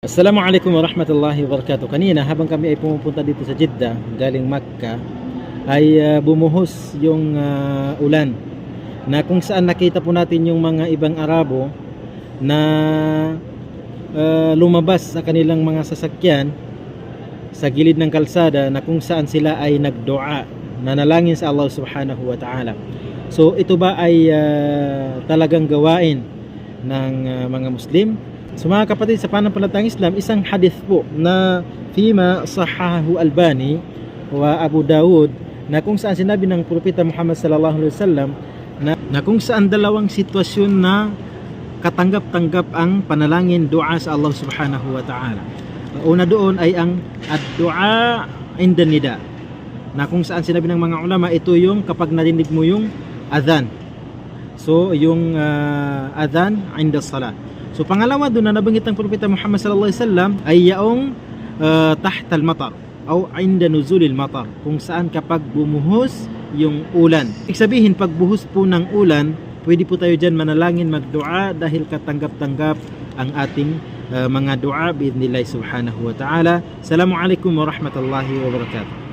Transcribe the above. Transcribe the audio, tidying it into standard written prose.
Assalamualaikum warahmatullahi wabarakatuh. Kanina habang kami ay pumupunta dito sa Jeddah galing Makkah ay bumuhos yung ulan na kung saan nakita po natin yung mga ibang Arabo na lumabas sa kanilang mga sasakyan sa gilid ng kalsada na kung saan sila ay nagdua, nanalangin sa Allah subhanahu wa ta'ala. So ito ba ay talagang gawain ng mga Muslim? So mga kapatid, sa pananampalatayang Islam, isang hadith po na fima sahahu Albani wa Abu Dawud na kung saan sinabi ng Propeta Muhammad sallallahu alaihi wasallam na kung saan dalawang sitwasyon na katanggap-tanggap ang panalangin, dua sa Allah subhanahu wa ta'ala. Una doon ay ang ad-dua inda nida, na kung saan sinabi ng mga ulama, ito yung kapag narinig mo yung adhan. So yung adhan inda salat. So pangalawa doon na nabanggit ng Propeta Muhammad sallallahu alaihi wasallam ay yaong tahta al-matar o inda nuzulil matar, kung saan kapag bumuhos yung ulan. Ibig sabihin, pag buhos po ng ulan, pwede po tayo dyan manalangin, magdua, dahil katanggap-tanggap ang ating mga dua biidhnillah subhanahu wa ta'ala. Assalamualaikum warahmatullahi wabarakatuh.